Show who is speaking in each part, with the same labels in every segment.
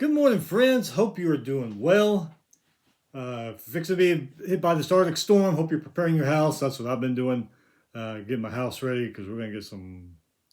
Speaker 1: Good morning, friends. Hope you are doing well. Fixing to be hit by this Arctic storm. Hope you're preparing your house. That's what I've been doing. Getting my house ready because we're going to get a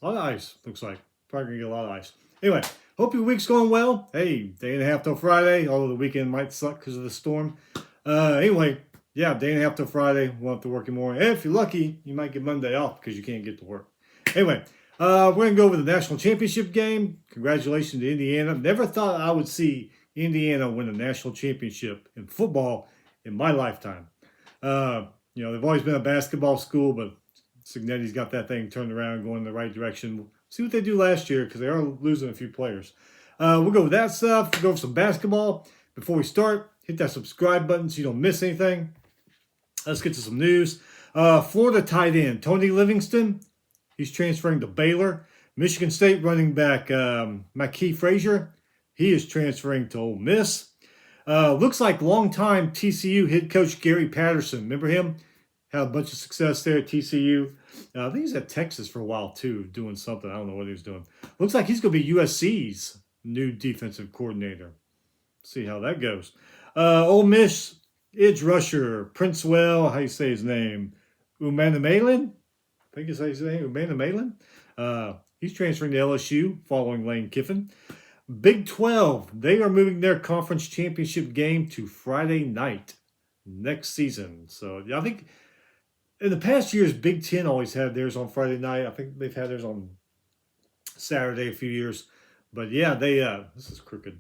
Speaker 1: lot of ice, looks like. Probably going to get a lot of ice. Anyway, hope your week's going well. Hey, day and a half till Friday, although the weekend might suck because of the storm. Anyway, yeah, day and a half till Friday. Won't have to work anymore. And if you're lucky, you might get Monday off because you can't get to work. Anyway, we're going to go over the national championship game. Congratulations to Indiana. Never thought I would see Indiana win a national championship in football in my lifetime. They've always been a basketball school, but Cignetti's got that thing turned around, going in the right direction. See what they do last year because they are losing a few players. We'll go with that stuff. We'll go over some basketball. Before we start, hit that subscribe button so you don't miss anything. Let's get to some news. Florida tight end Tony Livingston. He's transferring to Baylor. Michigan State running back Ma'Kee Frazier. He is transferring to Ole Miss. Looks like longtime TCU head coach Gary Patterson. Remember him? Had a bunch of success there at TCU. I think he's at Texas for a while too, doing something. I don't know what he was doing. Looks like he's going to be USC's new defensive coordinator. See how that goes. Ole Miss edge rusher Princewell. How you say his name? Umanamielen? I think it's how you say Umanamielen. He's transferring to LSU following Lane Kiffin. Big 12, they are moving their conference championship game to Friday night next season. So I think in the past years, Big 10 always had theirs on Friday night. I think they've had theirs on Saturday a few years. But yeah, this is crooked.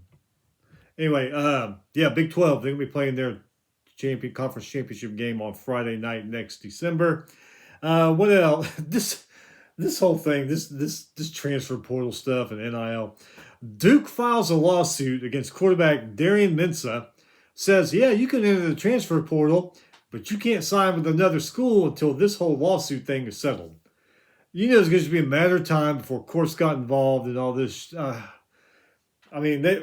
Speaker 1: Anyway, Big 12, they're going to be playing their conference championship game on Friday night next December. What else? This whole thing, this transfer portal stuff and NIL. Duke files a lawsuit against quarterback Darian Mensah. Says, yeah, you can enter the transfer portal, but you can't sign with another school until this whole lawsuit thing is settled. You know, it's going to be a matter of time before courts got involved and all this. They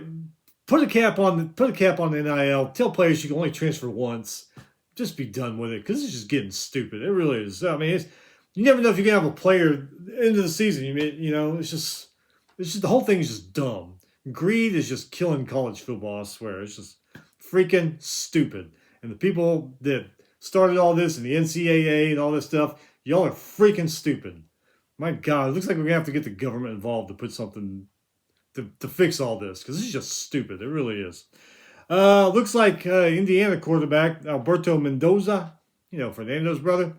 Speaker 1: put a cap on the NIL. Tell players you can only transfer once. Just be done with it because it's just getting stupid. It really is. You never know if you're gonna have a player into the season. It's just the whole thing is just dumb. Greed is just killing college football. I swear, it's just freaking stupid. And the people that started all this and the NCAA and all this stuff, y'all are freaking stupid. My God, it looks like we're gonna have to get the government involved to put something to fix all this because this is just stupid. It really is. Looks like Indiana quarterback Alberto Mendoza, Fernando's brother.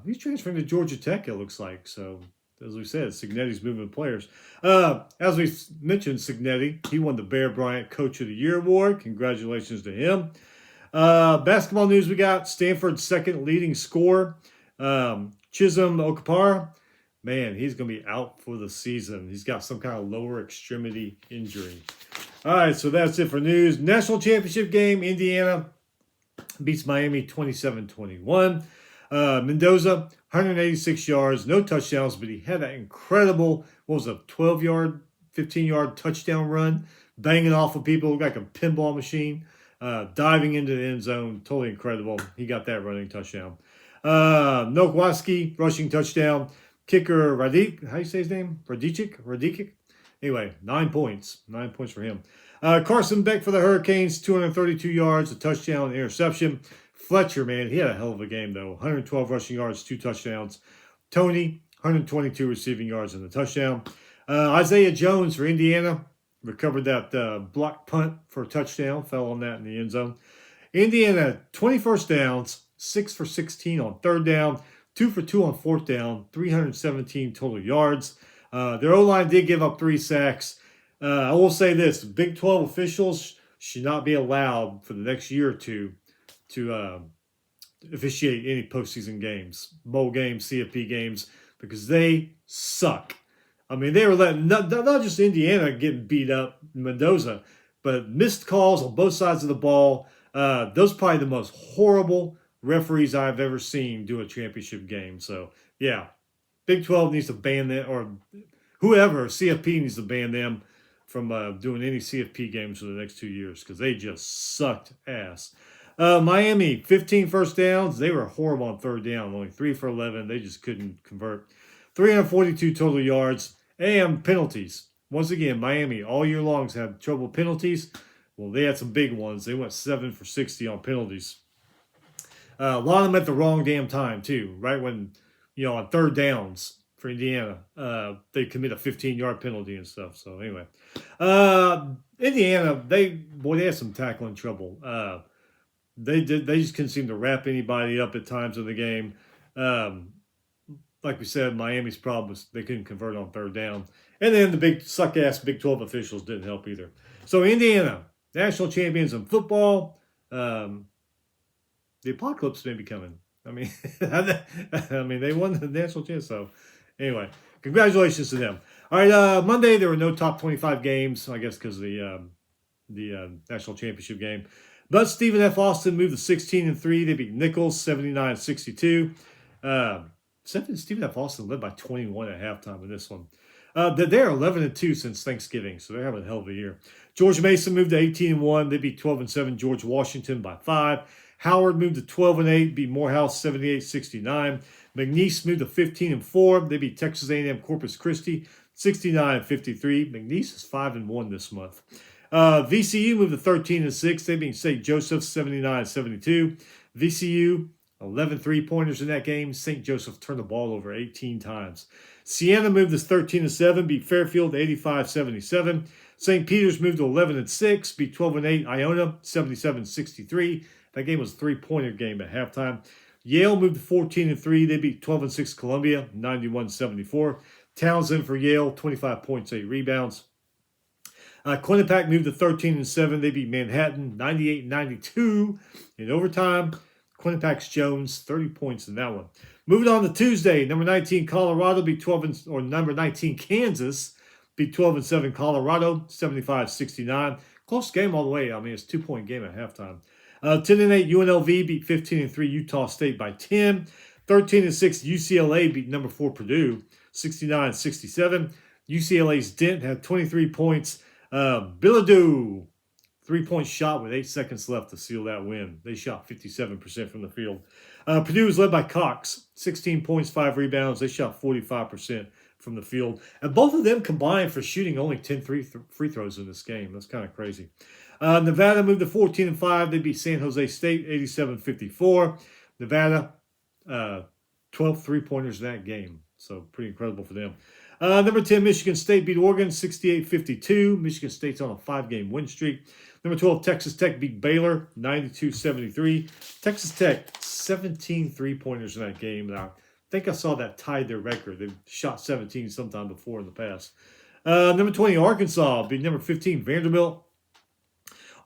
Speaker 1: He's transferring to Georgia Tech, it looks like. So, as we said, Cignetti's moving players. As we mentioned, Cignetti, he won the Bear Bryant Coach of the Year award. Congratulations to him. Basketball news we got. Stanford's second leading scorer, Chisholm Okpara. Man, he's going to be out for the season. He's got some kind of lower extremity injury. All right, so that's it for news. National championship game, Indiana beats Miami 27-21. Mendoza, 186 yards, no touchdowns, but he had that incredible, 12-yard, 15-yard touchdown run, banging off of people like a pinball machine, diving into the end zone. Totally incredible. He got that running touchdown. Nowakowski, rushing touchdown. Kicker Radik, how do you say his name? Radicic? Anyway, 9 points. 9 points for him. Carson Beck for the Hurricanes, 232 yards, a touchdown, interception. Fletcher, man, he had a hell of a game, though. 112 rushing yards, 2 touchdowns. Tony, 122 receiving yards and a touchdown. Isaiah Jones for Indiana recovered that block punt for a touchdown. Fell on that in the end zone. Indiana, 20 first downs, 6 for 16 on third down, 2 for 2 on fourth down, 317 total yards. Their O-line did give up 3 sacks. I will say this, Big 12 officials should not be allowed for the next year or two to officiate any postseason games, bowl games, CFP games, because they suck. They were letting not just Indiana getting beat up, Mendoza, but missed calls on both sides of the ball. Those are probably the most horrible referees I've ever seen do a championship game. So, yeah, Big 12 needs to ban them, or whoever, CFP needs to ban them from doing any CFP games for the next 2 years because they just sucked ass. Miami, 15 first downs. They were horrible on third down, only 3 for 11. They just couldn't convert. 342 total yards and penalties. once again, Miami all year long has had trouble penalties. Well, they had some big ones. They went 7 for 60 on penalties. A lot of them at the wrong damn time too. Right when, on third downs for Indiana, they commit a 15-yard penalty and stuff. So anyway, Indiana, they had some tackling trouble. They just couldn't seem to wrap anybody up at times in the game. Like we said, Miami's problem was they couldn't convert on third down. And then the big suck-ass Big 12 officials didn't help either. So Indiana, national champions in football. The apocalypse may be coming. I mean, they won the national championship. So anyway, congratulations to them. All right, Monday there were no top 25 games, I guess because of the national championship game. But Stephen F. Austin moved to 16-3. They beat Nichols 79-62. Stephen F. Austin led by 21 at halftime in this one. They're 11-2 since Thanksgiving, so they're having a hell of a year. George Mason moved to 18-1. They beat 12-7 George Washington by 5. Howard moved to 12-8, beat Morehouse 78-69. McNeese moved to 15-4. They beat Texas A&M Corpus Christi 69-53. McNeese is 5-1 this month. VCU moved to 13-6. They beat St. Joseph 79-72. VCU 11 3-pointers in that game. St. Joseph turned the ball over 18 times. Siena moved to 13-7, beat Fairfield 85-77. St. Peter's moved to 11-6, beat 12-8 Iona 77-63. That game was a 3-pointer game at halftime. Yale moved to 14-3. They beat 12-6 Columbia 91-74. Townsend for Yale 25 points, 8 rebounds. Quinnipiac moved to 13-7. They beat Manhattan 98-92 in overtime. Quinnipiac's Jones 30 points in that one. Moving on to Tuesday, number 19 Colorado beat number 19 Kansas beat 12-7 Colorado 75-69. Close game all the way. I mean, it's a 2-point game at halftime. 10-8 UNLV beat 15-3 Utah State by 10. 13-6 UCLA beat number 4 Purdue 69-67. UCLA's Dent had 23 points. Bilodeau, 3-point shot with 8 seconds left to seal that win. They shot 57% from the field. Purdue was led by Cox, 16 points, 5 rebounds. They shot 45% from the field. And both of them combined for shooting only 10 free throws in this game. That's kind of crazy. Nevada moved to 14-5. They beat San Jose State 87-54. Nevada, 12 3-pointers in that game. So pretty incredible for them. Number 10, Michigan State beat Oregon 68-52. Michigan State's on a 5-game win streak. Number 12, Texas Tech beat Baylor 92-73. Texas Tech, 17 3-pointers in that game. And I think I saw that tied their record. They've shot 17 sometime before in the past. Number 20, Arkansas beat number 15, Vanderbilt.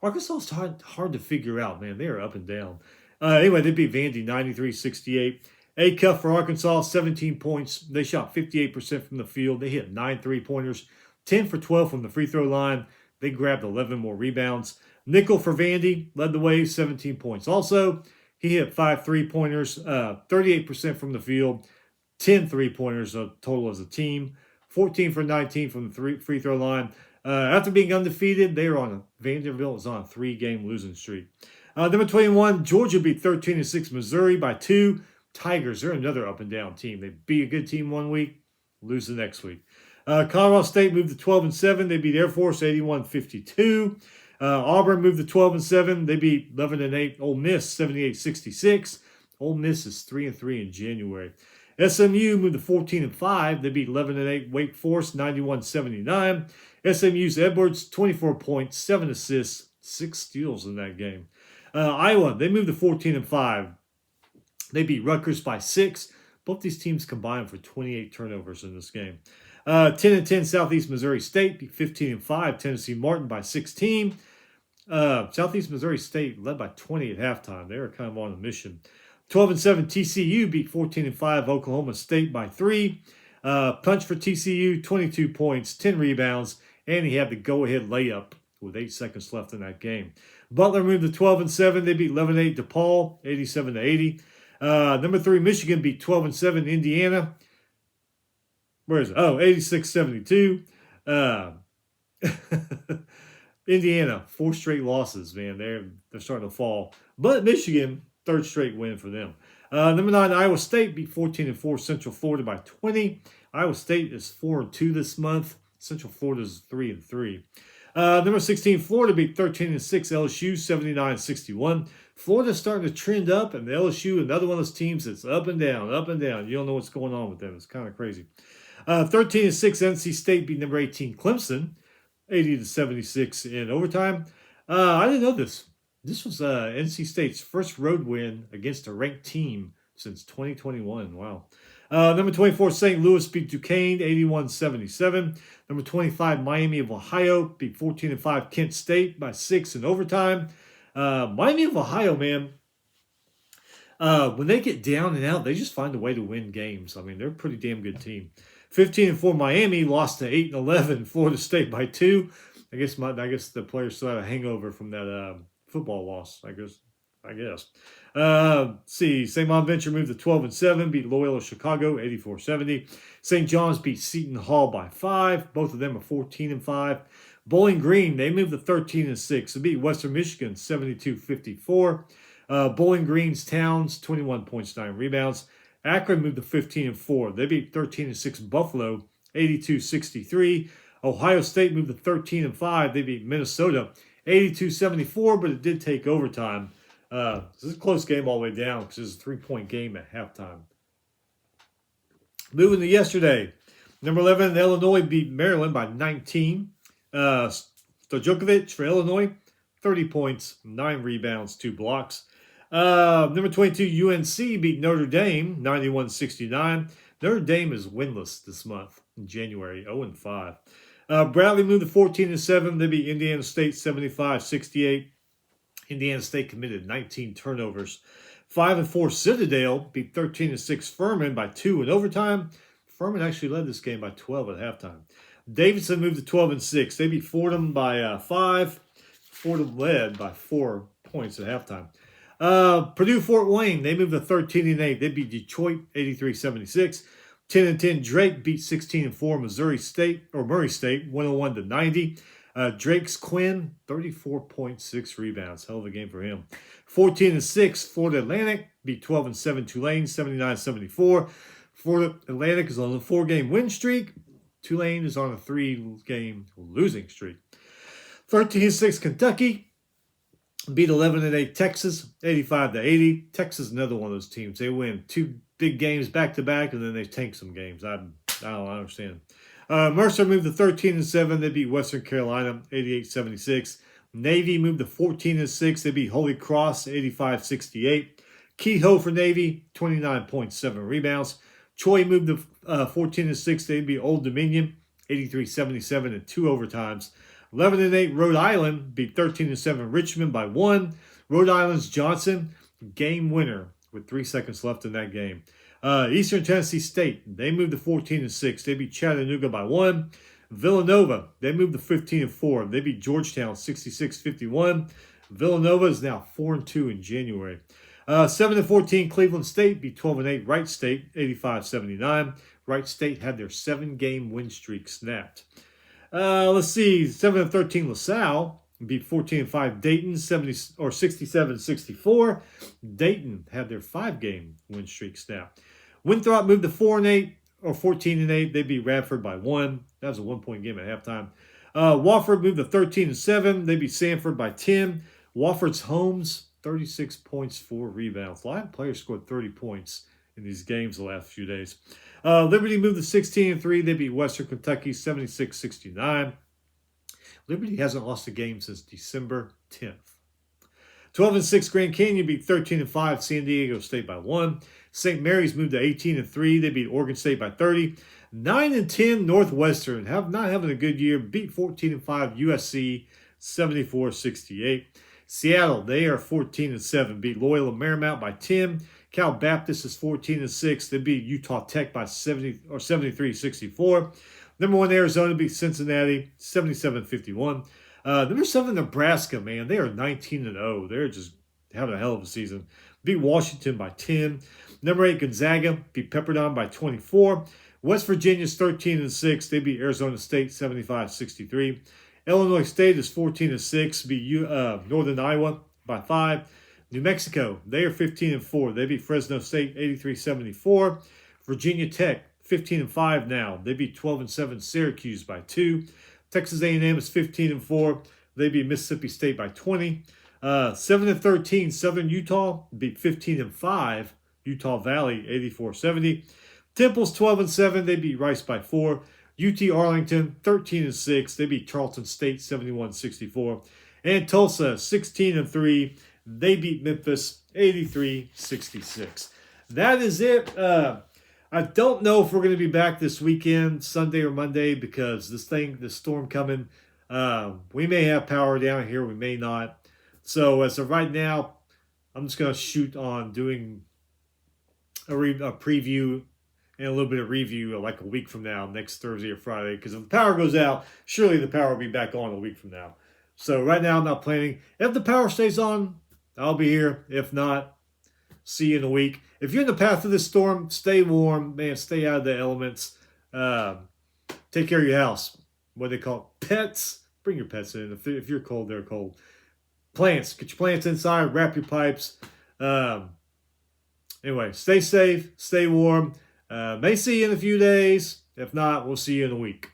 Speaker 1: Arkansas is hard to figure out, man. They are up and down. Anyway, they beat Vandy 93-68. A-Cup for Arkansas, 17 points. They shot 58% from the field. They hit 9 3-pointers, 10 for 12 from the free throw line. They grabbed 11 more rebounds. Nickel for Vandy led the way, 17 points. Also, he hit 5 3-pointers, 38% from the field, 10 3-pointers total as a team, 14 for 19 from the free throw line. After being undefeated, Vanderbilt is on a 3-game losing streak. Number 21, Georgia beat 13-6 Missouri by 2. Tigers, they're another up-and-down team. They beat a good team one week, lose the next week. Colorado State moved to 12-7. They beat Air Force 81-52. Auburn moved to 12-7. They beat 11-8 Ole Miss 78-66. Ole Miss is 3-3 in January. SMU moved to 14-5. They beat 11-8 Wake Forest 91-79. SMU's Edwards 24 points, 7 assists, 6 steals in that game. Iowa, they moved to 14-5. They beat Rutgers by 6. Both these teams combined for 28 turnovers in this game. 10-10 Southeast Missouri State beat 15-5 Tennessee Martin by 16. Southeast Missouri State led by 20 at halftime. They were kind of on a mission. 12-7 TCU beat 14-5 Oklahoma State by 3. Punch for TCU, 22 points, 10 rebounds, and he had the go-ahead layup with 8 seconds left in that game. Butler moved to 12-7. They beat 11-8 DePaul, 87-80. Number 3, Michigan beat 12-7 Indiana. Where is it? Oh, 86-72. Indiana, 4 straight losses, man. They're starting to fall. But Michigan, 3rd straight win for them. Number 9, Iowa State beat 14-4 Central Florida by 20. Iowa State is 4-2 this month. Central Florida's 3-3. Number 16, Florida beat 13-6 LSU, 79-61. Florida's starting to trend up, and the LSU, another one of those teams that's up and down, up and down. You don't know what's going on with them. It's kind of crazy. 13-6 NC State beat number 18 Clemson, 80-76 in overtime. I didn't know this. This was NC State's first road win against a ranked team since 2021. Wow. Number 24, St. Louis beat Duquesne, 81-77. Number 25, Miami of Ohio beat 14-5 Kent State by 6 in overtime. Miami of Ohio, man, when they get down and out, they just find a way to win games. I mean, they're a pretty damn good team. 15-4 Miami lost to 8-11 Florida State by 2. I guess the players still had a hangover from that football loss. I guess. See, St. Bonaventure moved to 12-7, beat Loyola Chicago 84-70. St. John's beat Seton Hall by 5. Both of them are 14-5. Bowling Green, they moved to 13-6. They beat Western Michigan 72-54. Bowling Green's Towns 21 points, 9 rebounds. Akron moved to 15-4. They beat 13-6 Buffalo 82-63. Ohio State moved to 13-5. They beat Minnesota 82-74, but it did take overtime. This is a close game all the way down because it's a 3-point game at halftime. Moving to yesterday, number 11, Illinois beat Maryland by 19. Stojakovic for Illinois, 30 points, 9 rebounds, 2 blocks. Number 22, UNC beat Notre Dame, 91-69. Notre Dame is winless this month in January, 0-5. Bradley moved to 14-7. They beat Indiana State 75-68. Indiana State committed 19 turnovers. 5-4 Citadel beat 13-6 Furman by 2 in overtime. Furman actually led this game by 12 at halftime. Davidson moved to 12-6. They beat Fordham by 5. Fordham led by 4 points at halftime. Purdue Fort Wayne, they moved to 13-8. They beat Detroit 83-76. 10-10 Drake beat 16-4 Murray State 101-90. Drake's Quinn 34.6 rebounds. Hell of a game for him. 14-6 Florida Atlantic beat 12-7 Tulane 79-74. Florida Atlantic is on a 4-game win streak. Tulane is on a 3-game losing streak. 13-6 Kentucky beat 11-8 Texas, 85-80. Texas is another one of those teams. They win 2 big games back-to-back, and then they tank some games. I don't understand. Mercer moved to 13-7. They beat Western Carolina, 88-76. Navy moved to 14-6. They beat Holy Cross, 85-68. Kehoe for Navy, 29.7 rebounds. Troy moved to 14-6. They beat Old Dominion, 83-77 in 2 overtimes. 11-8 Rhode Island beat 13-7 Richmond by 1. Rhode Island's Johnson, game winner with 3 seconds left in that game. Eastern Tennessee State, they moved to 14-6. They beat Chattanooga by 1. Villanova, they moved to 15-4. They beat Georgetown 66-51. Villanova is now 4-2 in January. 7-14 Cleveland State beat 12-8 Wright State 85-79. Wright State had their 7-game win streak snapped. Let's see, 7-13 LaSalle beat 14-5 Dayton 67-64. Dayton had their 5-game win streak snapped. Winthrop moved to 4-8 or 14-8. They beat Radford by 1. That was a 1-point game at halftime. Wofford moved to 13-7. They beat Sanford by 10. Wofford's Holmes 36 points, 4 rebounds. A lot of players scored 30 points in these games the last few days. Liberty moved to 16-3. They beat Western Kentucky 76-69. Liberty hasn't lost a game since December 10th. 12-6 Grand Canyon beat 13-5 San Diego State by 1. St. Mary's moved to 18-3. They beat Oregon State by 30. 9-10 Northwestern, not having a good year, beat 14-5 USC 74-68. Seattle, they are 14-7, beat Loyola Marymount by 10. Cal Baptist is 14-6. They beat Utah Tech by 73-64. Number 1 Arizona beat Cincinnati 77-51. Number 7 Nebraska, man, they are 19-0. They're just having a hell of a season. Beat Washington by 10. Number 8 Gonzaga beat Pepperdine by 24. West Virginia's 13-6. They beat Arizona State 75-63. Illinois State is 14-6. Beat Northern Iowa by 5. New Mexico, they are 15-4. They beat Fresno State 83-74. Virginia Tech 15-5 now. They beat 12-7 Syracuse by 2. Texas A&M is 15-4. They beat Mississippi State by 20. 7-13 Southern Utah beat 15-5 Utah Valley 84-70. Temple's 12-7. They beat Rice by 4. UT Arlington 13-6. They beat Charleston State 71-64. And Tulsa 16-3. They beat Memphis 83-66. That is it. I don't know if we're going to be back this weekend, Sunday or Monday, because this storm coming. We may have power down here. We may not. So as of right now, I'm just going to shoot on doing a preview and a little bit of review like a week from now, next Thursday or Friday. Because if the power goes out, surely the power will be back on a week from now. So right now I'm not planning. If the power stays on, I'll be here. If not, see you in a week. If you're in the path of this storm, stay warm, man. Stay out of the elements. Take care of your house. What they call it? Pets. Bring your pets in. If you're cold, they're cold. Plants. Get your plants inside. Wrap your pipes. Anyway, stay safe. Stay warm. May see you in a few days. If not, we'll see you in a week.